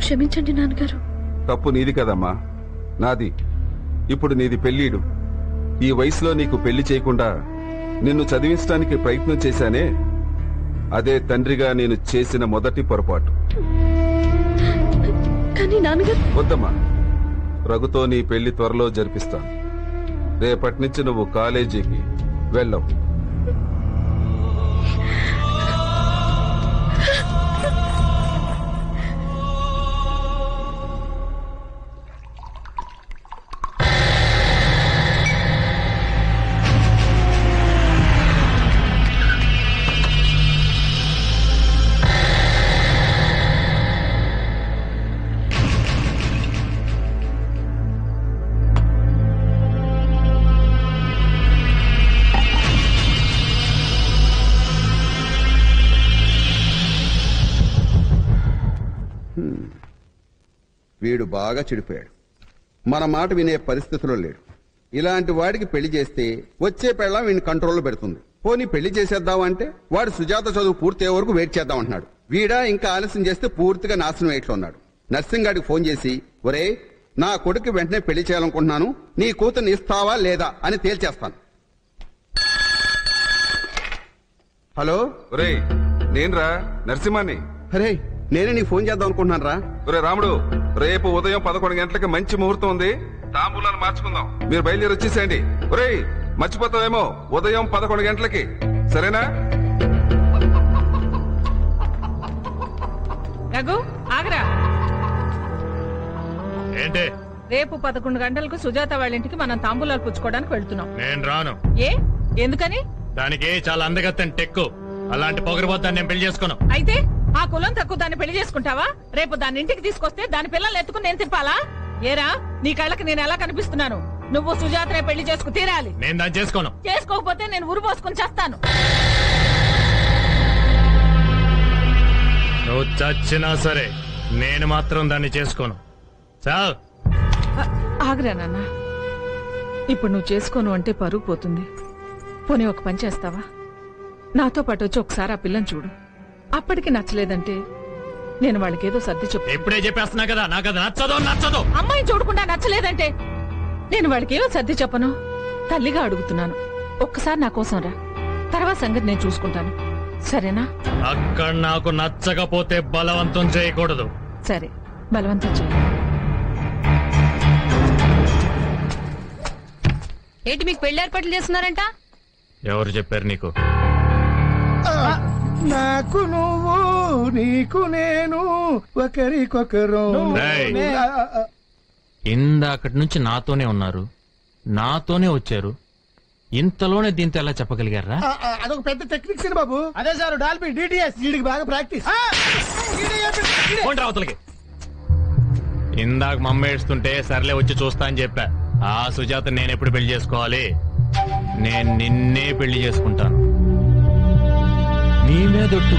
క్షమించండి నాన్నగారు. తప్పు నీది కదమ్మా, నాది. ఇప్పుడు నీది పెళ్ళీడు. ఈ వయసులో నీకు పెళ్లి చేయకుండా నిన్ను చదివించడానికి ప్రయత్నం చేశానే, అదే తండ్రిగా నేను చేసిన మొదటి పొరపాటు. కానీ నాన్నగారు. వద్దమ్మా, రఘుతో నీ పెళ్లి త్వరలో జరిపిస్తాను. రేపటి నుంచి నువ్వు కాలేజీకి వెళ్ళవు. వీడు బాగా చెడిపోయాడు. మన మాట వినే పరిస్థితిలో లేడు. ఇలాంటి వాడికి పెళ్లి చేస్తే వచ్చే పెళ్ళం వీడిని కంట్రోల్లో పెడుతుంది. పోనీ పెళ్లి చేసేద్దామంటే వాడు సుజాత చదువు పూర్తయ్యే వరకు వెయిట్ చేద్దామంటున్నాడు. వీడా ఇంకా ఆలస్యం చేస్తే పూర్తిగా నాశనం వేయట్లో ఉన్నాడు. నర్సింగ్ గారికి ఫోన్ చేసి, ఒరే నా కొడుకు వెంటనే పెళ్లి చేయాలనుకుంటున్నాను, నీ కూతుర్ని ఇస్తావా లేదా అని తేల్చేస్తాను. హలో. ఒరే నేనురా, నరసింహాన్ని. అరే నేనే నీ ఫోన్ చేద్దాం అనుకుంటున్నాను రా. ఒరే రాముడు, రేపు ఉదయం 11 గంటలకి మంచి ముహూర్తం ఉంది. తాంబూలాలు మార్చుకుందాం. మీరు బయలుదేరి వచ్చేసేయండి. ఒరే మర్చిపోతావేమో, ఉదయం 11 గంటలకి, సరేనా? రఘు ఆగరా. ఏంటి? రేపు 11 గంటలకు సుజాత వాళ్ళ ఇంటికి మనం తాంబూలాలు పుచ్చుకోవడానికి వెళ్తున్నాం. నేను రాను. ఏ ఎందుకని? దానికి చాలా అందగత్తని టెక్కు. అలాంటి పొగరబోతాన్ని నేను పెళ్లి చేసుకోను. అయితే ఆ కులం తక్కువ దాన్ని పెళ్లి చేసుకుంటావా? రేపు దాని ఇంటికి తీసుకొస్తే దాని పిల్లల్ని ఎత్తుకుని నేను తిప్పాలా? ఏరా నీ కళ్ళకి నేను ఎలా కనిపిస్తున్నాను? నువ్వు సుజాతనే పెళ్లి చేసుకు తీరాలి. నేను దాన్ని చేసుకోను. చేసుకోకపోతే నేను ఉరు పోసుకుని చేస్తాను. నువ్వు చచ్చినా సరే నేను మాత్రం దాన్ని చేసుకోను. చాలు. ఆగరా నాన్న, ఇప్పుడు నువ్వు చేసుకోను అంటే పరుగు పోతుంది. పోనీ ఒక పని చేస్తావా? నాతో పాటు వచ్చి ఒకసారి ఆ పిల్లని చూడు. అప్పటికి నచ్చలేదంటే నేను వాళ్ళకేదో సర్ది చెప్పు. ఇప్పుడే చెప్పేస్తున్నా కదా, నాకు అది నచ్చదు. అమ్మాయిని చూడకుండా నచ్చలేదంటే నేను వాళ్ళకేదో సర్ది చెప్పను. తల్లిగా అడుగుతున్నాను, ఒక్కసారి నా కోసం రా. తర్వాత సంగతి నేను చూసుకుంటాను, సరేనా? అక్కడ నాకు నచ్చకపోతే బలవంతం చేయకూడదు. సరే, బలవంతం చేయ. ఏంటి మీకు పెళ్లి ఏర్పాట్లు చేస్తున్నారంట? ఎవరు చెప్పారు నీకు? నాకు నువ్వు, నీకు నేను, ఒకరికొకరు. ఇందాకటి నుంచి నాతోనే ఉన్నారు, నాతోనే వచ్చారు. ఇంతలోనే దీంతో ఎలా చెప్పగలిగారా? అదొక పెద్ద టెక్నిక్స్ బాబు. అదే సార్ డాల్బీ డిటిఎస్, వీడికి బాగా ప్రాక్టీస్. అవతలకి. ఇందాక మమ్మ ఏడుస్తుంటే సర్లే వచ్చి చూస్తా అని చెప్పా. ఆ సుజాత నేను ఎప్పుడు పెళ్లి చేసుకోవాలి? నేను నిన్నే పెళ్లి చేసుకుంటాను. నీ మీదొట్టు.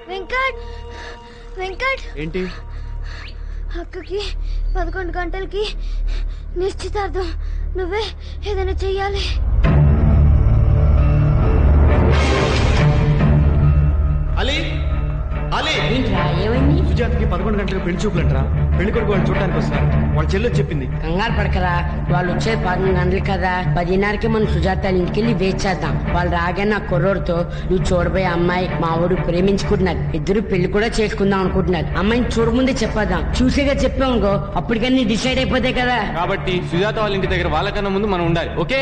వెంకట్, వెంకట్. ఏంటి? అక్కకి 11 గంటలకి నిశ్చితార్థం. నువ్వే ఏదైనా చెయ్యాలి. అలీ, అలీ, సుజాతకి 11 గంటలకు పెళ్లి చూపులంటరా. పెళ్లి కొడుకు వాళ్ళు చూడడానికి వస్తారు. వాళ్ళ చెల్లి చెప్పింది. కంగారు పడకరా, వాళ్ళు వచ్చేది 11 గంటలు కదా. 10:30కి మనం సుజాత ఇంటికి వెళ్ళి వెయిట్ చేద్దాం. వాళ్ళు రాగానే నా కుర్రోడితో, నువ్వు చూడబోయే అమ్మాయి మా వాడు ప్రేమించుకుంటున్నారు, ఇద్దరు పెళ్లి కూడా చేసుకుందాం అనుకుంటున్నారు. అమ్మాయిని చూడముందే చెప్పేద్దాం. చూసేగా చెప్పామనుకో అప్పటికన్నీ డిసైడ్ అయిపోతాయి కదా. కాబట్టి సుజాత వాళ్ళ ఇంటి దగ్గర వాళ్ళకన్నా ముందు మనం ఉండాలి. ఓకే?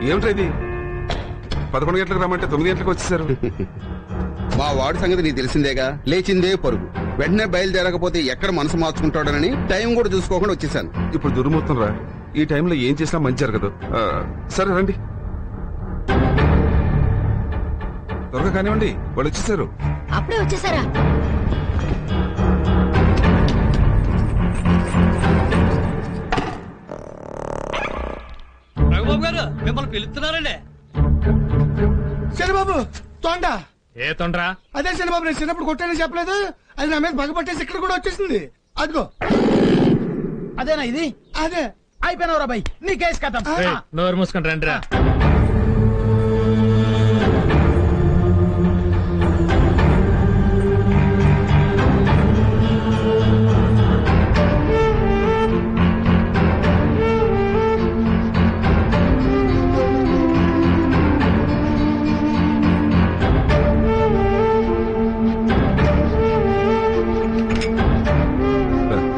ఏమిటా ఇది? 11 గంటలకు రమ్మంటే 9 గంటలకు వచ్చేసారు. మా వాడి సంగతి నీకు తెలిసిందేగా, లేచిందే పరుగు. వెంటనే బయలుదేరకపోతే ఎక్కడ మనసు మార్చుకుంటాడని టైం కూడా చూసుకోకుండా వచ్చేసాను. ఇప్పుడు దుర్ముహూర్తం రా, ఈ టైంలో ఏం చేసినా మంచి జరగదు. సరే రండి, త్వరగా కానివ్వండి, వాళ్ళు వచ్చేసారు. అప్పుడే వచ్చేసారా? రఘుబాబు గారు మిమ్మల్ని పిలుస్తున్నారండి. శనిబాబు తొండ. ఏ తొండ్రా? అదే శనిబాబు, నేను చిన్నప్పుడు కొట్టానని చెప్పలేదు, అది నా మీద పగపట్టేసి ఇక్కడ కూడా వచ్చేసింది. అదిగో అదేనా ఇది? అదే. అయిపోయినవరా బాయ్, నీ కేసు కథం. నోరు మూసుకొని రండి రా.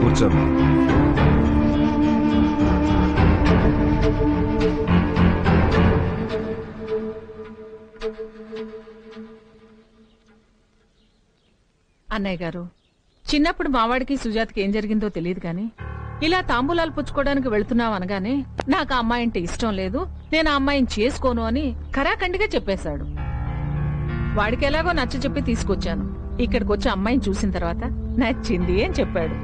కూర్చోమ్మా. అన్నయ్య గారు, చిన్నప్పుడు మావాడికి సుజాతకి ఏం జరిగిందో తెలియదు గాని ఇలా తాంబూలాలు పుచ్చుకోవడానికి వెళ్తున్నావు అనగానే నాకు ఆ అమ్మాయి అంటే ఇష్టం లేదు, నేను ఆ అమ్మాయిని చేసుకోను అని ఖరాఖండిగా చెప్పేశాడు. వాడికి ఎలాగో నచ్చ చెప్పి తీసుకొచ్చాను. ఇక్కడికి వచ్చి అమ్మాయిని చూసిన తర్వాత నచ్చింది అని చెప్పాడు.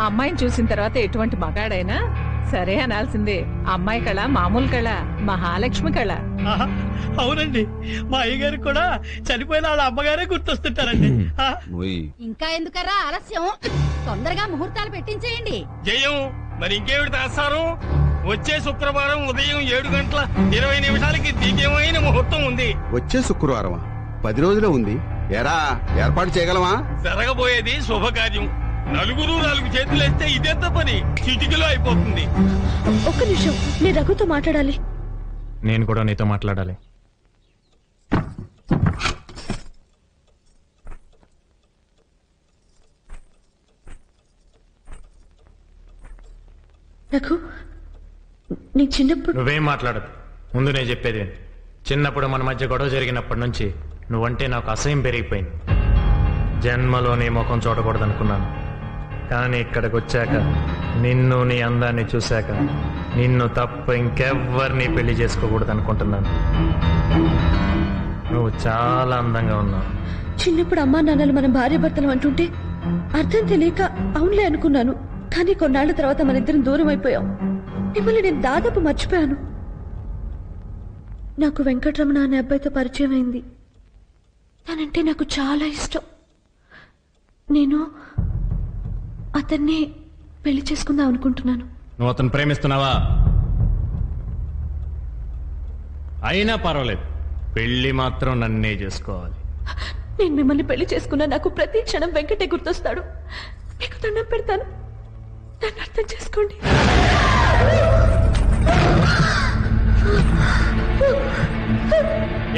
ఆ అమ్మాయిని చూసిన తర్వాత ఎటువంటి మగాడైనా సరే అనాల్సిందే. అమ్మాయి కళ మామూలు కళ, మహాలక్ష్మి కళ. అవునండి, మా అయ్యగారికి కూడా చనిపోయిన వాళ్ళ అమ్మగారే గుర్తొస్తుంటారండి. ఇంకా ఎందుకరా ఆలస్యం? తొందరగా ముహూర్తాలు పెట్టించేయండి. జయం, మరి ఇంకేమిటి చేస్తారు? వచ్చే శుక్రవారం ఉదయం 7:20 దివ్యమైన ముహూర్తం ఉంది. వచ్చే శుక్రవారం 10 రోజులే ఉంది. ఎరా ఏర్పాటు చేయగలమా? జరగబోయేది శుభకార్యం. 4 చేతులేస్తే ఇదెంత పని చిటికలో అయిపోతుంది. ఒక్క నిమిషం, నేను రఘుతో మాట్లాడాలి. నేను కూడా నీతో మాట్లాడాలి. రఘు, నీ చిన్నప్పుడు... నువ్వేం మాట్లాడదు, ముందు నేను చెప్పేది విను. చిన్నప్పుడు మన మధ్య గొడవ జరిగినప్పటి నుంచి నువ్వంటే నాకు అసహ్యం పెరిగిపోయింది. జన్మలో నీ ముఖం చూడకూడదనుకున్నాను, కానీ ఇక్కడికి వచ్చాక నిన్ను, నీ అందాన్ని చూశాక నిన్ను తప్ప ఇంకెవ్వరిని పెళ్లి చేసుకోకూడదు అనుకుంటున్నాను. నువ్వు చాలా అందంగా ఉన్నావు. చిన్నప్పుడు అమ్మా నాన్నలు మన భార్య భర్తలు అంటుంటే అర్థం తెలియక అవునులే అనుకున్నాను. కానీ కొన్నాళ్ల తర్వాత మన ఇద్దరం దూరం అయిపోయాం. మిమ్మల్ని నేను దాదాపు మర్చిపోయాను. నాకు వెంకటరమణ అనే అబ్బాయితో పరిచయం అయింది. తనంటే నాకు చాలా ఇష్టం. నేను అతన్ని పెళ్లి చేసుకుందాం అనుకుంటున్నాను. నువ్వు అతను ప్రేమిస్తున్నావా? అయినా పర్వాలేదు, పెళ్లి మాత్రం నన్నే చేసుకోవాలి. నేను మిమ్మల్ని పెళ్లి చేసుకున్నా నాకు ప్రతి క్షణం వెంకటే గుర్తొస్తాడు. మీకు దండం పెడతాను, నన్ను అర్థం చేసుకోండి.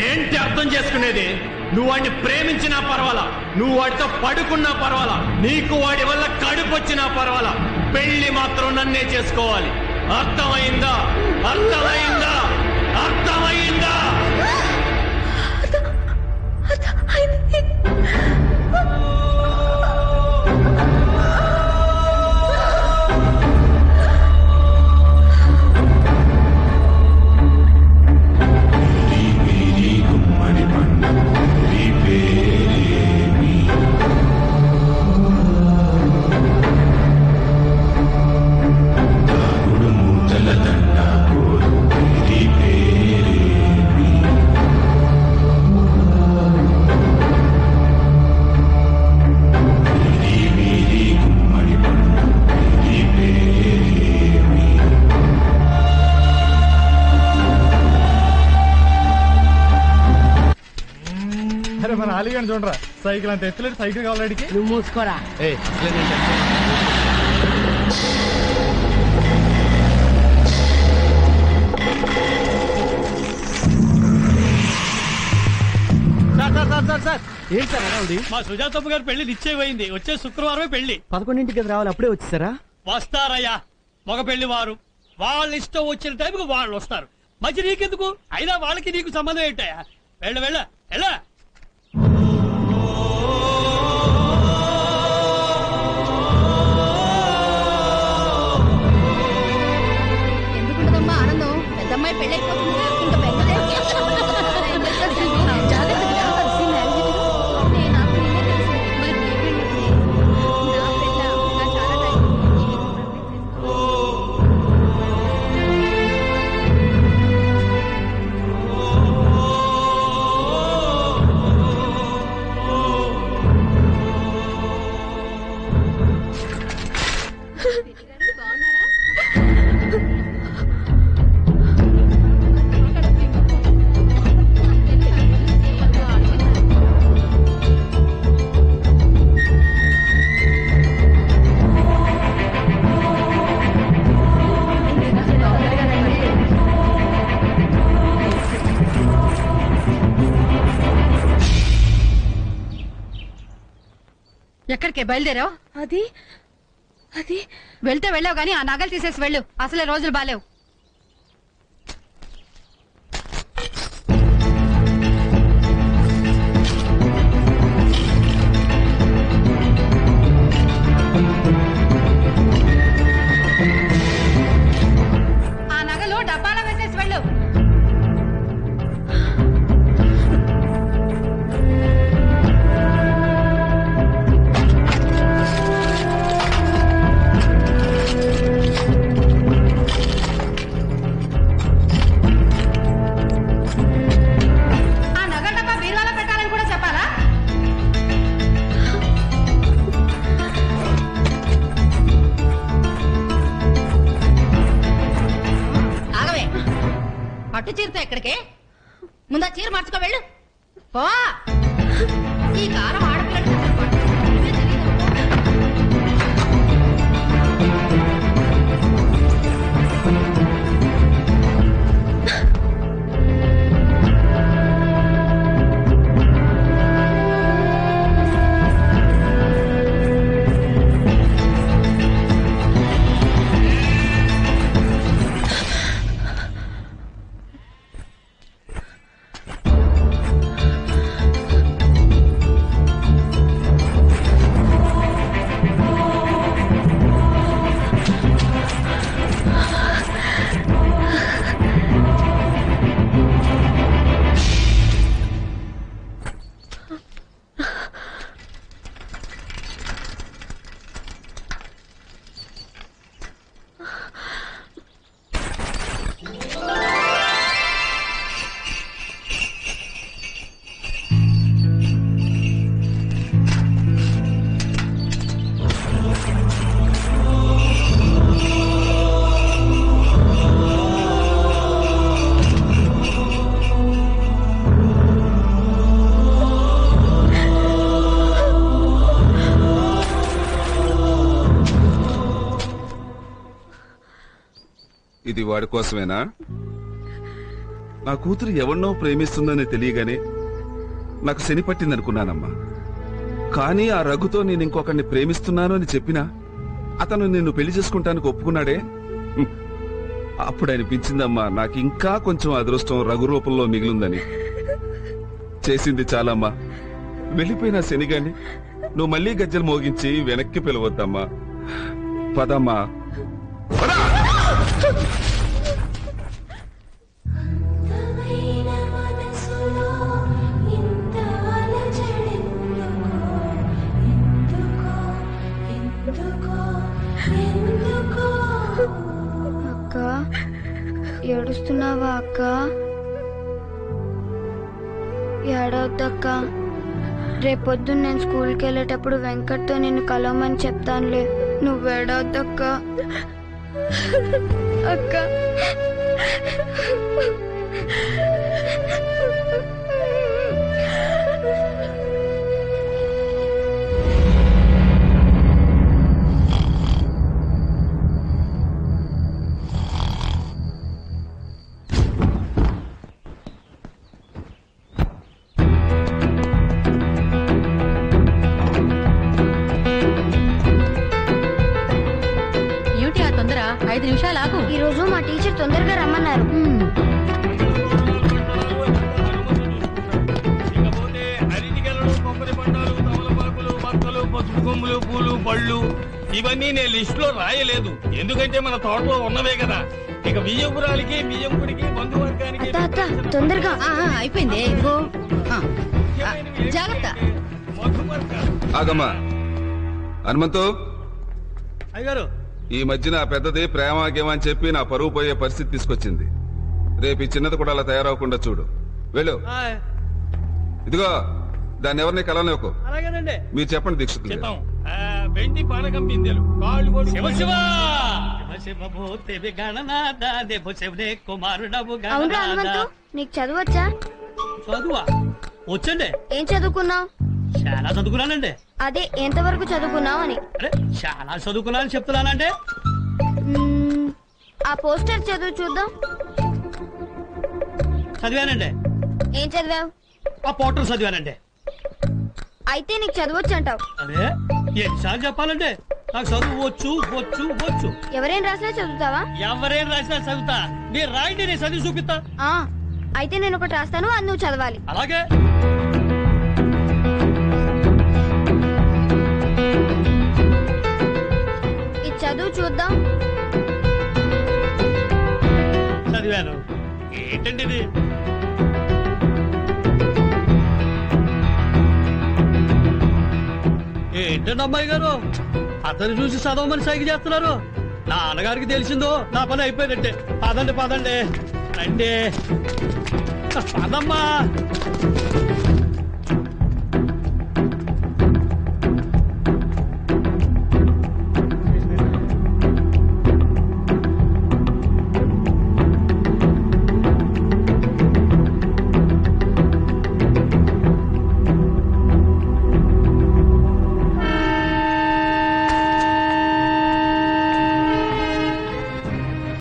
ఏంటి అర్థం చేసుకునేది? నువ్వు వాడిని ప్రేమించినా పర్వాలా, నువ్వు వాడితో పడుకున్నా పర్వాలా, నీకు వాడి వల్ల కడుపు వచ్చినా పర్వాలా, పెళ్లి మాత్రం నన్నే చేసుకోవాలి. అర్థమైందా? అర్థమైందా? అర్థమైందా? మన ఆలిగాని చూడరా, సైకిల్ అంత ఎత్తులేదు, సైకిల్ కావాలి. నువ్వు మూసుకోరా. ఏంటి సార్ అరావుడి? మా సుజాతమ్మ గారు పెళ్లి నిశ్చయమైంది. వచ్చే శుక్రవారమే పెళ్లి. 11ంటికి రావాలి, అప్పుడే వచ్చేసారా? వస్తారయ్యా, మగ పెళ్లి వారు వాళ్ళ ఇష్టం వచ్చిన టైంకి వాళ్ళు వస్తారు. మంచి నీకెందుకు? అయినా వాళ్ళకి నీకు సంబంధం ఏంటయ్యా? వెళ్ళ వెళ్ళ వెళ్ళ. ఎక్కడికే బయలుదేరావు? అది అది వెళ్తే వెళ్ళావు గానీ ఆ నగలు తీసేసి వెళ్ళు. అసలే రోజులు బాలేవు. ఆ నగలు డబ్బాలో వేసేసి వెళ్ళు. పట్టు చీరతో ఎక్కడికే? ముందా చీర మార్చుకో వెళ్ళు. పో. ఈ కారం ఆడపిల్లలు ఇది వాడి కోసమేనా? నా కూతురు ఎవరినో ప్రేమిస్తుందని తెలియగానే నాకు శని పట్టిందనుకున్నానమ్మా. కానీ ఆ రఘుతో నేను ఇంకొకరిని ప్రేమిస్తున్నాను అని చెప్పినా అతను నిన్ను పెళ్లి చేసుకుంటానికి ఒప్పుకున్నాడే. అప్పుడు అనిపించిందమ్మా నాకు ఇంకా కొంచెం అదృష్టం రఘు రూపంలో మిగిలిందని. చేసింది చాలమ్మా. వెళ్ళిపోయిన శనిగాని నువ్వు మళ్లీ గజ్జలు మోగించి వెనక్కి పిలవద్దమ్మా. పదమ్మా. అక్క ఏడుస్తున్నావా అక్క? ఏడవద్దక్క. రేపొద్దున నేను స్కూల్కి వెళ్ళేటప్పుడు వెంకట్తో నిన్ను కలవమని చెప్తానులే. నువ్వు ఏడవద్దక్క. అక్క ఏమిటి ఆ తొందర? 5 నిమిషాలు ఆగు. ఈ రోజు మా టీచర్ తొందరగా రమ్మన్నారు. పసుపు కొమ్ములు, పూలు, పళ్ళు ఇవన్నీ నేను లిస్ట్ లో రాయలేదు. ఎందుకంటే మన తోటలో ఉన్నవే కదా. ఇక బియ్యంపురాలకి, బియ్యంపుడికి, బంధువర్గానికి తొందరగా అయిపోయింది. ఇదిగో జాగ్రత్త. ఆగమ్మా. హనుమంతు, అయ్యగారు ఈ మధ్యన ఆ పెద్దది ప్రేమాగేమా అని చెప్పి నా పరువు పోయే పరిస్థితి తీసుకొచ్చింది. రేపు ఈ చిన్నది కూడా అలా తయారవకుండా చూడు. వెళ్ళు. ఇదిగో దాన్ని ఎవరిని కలవలేకు. అలాగేనండి. మీరు చెప్పండి దీక్షితులు. వెండి పానకం బిందెలు, కాళ్ళు అవును హనుమంతు, నీకు చదవచ్చా? చదువా? వచ్చండి. ఏం చదువుకున్నావు? చాలా చదువుకున్నానండి. అదే ఎంతవరకు చదువుకున్నావు అని. అరే చాలా చదువుకున్నానని చెప్తున్నానంటే. ఆ పోస్టర్ చదువు చూద్దాం. చదివానండి. ఏం చదివావు? ఆ పోస్టర్ చదివానండి. అయితే నీకు చదవచ్చు అంటావు. అదే ఎన్నిసార్లు చెప్పాలంటే నాకు చదువు వచ్చు వచ్చు వచ్చు. ఎవరేం రాసినా చదువుతావా? ఎవరేం రాసినా చదువుతా. మీరు రాయండి, నేను చదివి చూపిస్తా. అయితే నేను ఒకటి రాస్తాను, అది నువ్వు చదవాలి. అలాగే. ఇది చదువు చూద్దాం. చదివాను. ఏంటండి ఇది? ఏంటండి అమ్మాయి గారు అతను చూసి చదవమని సైకి చేస్తున్నారు? నా అన్నగారికి తెలిసిందో నా పని అయిపోయిందంటే. పదండి పదండి రండి, పదమ్మా.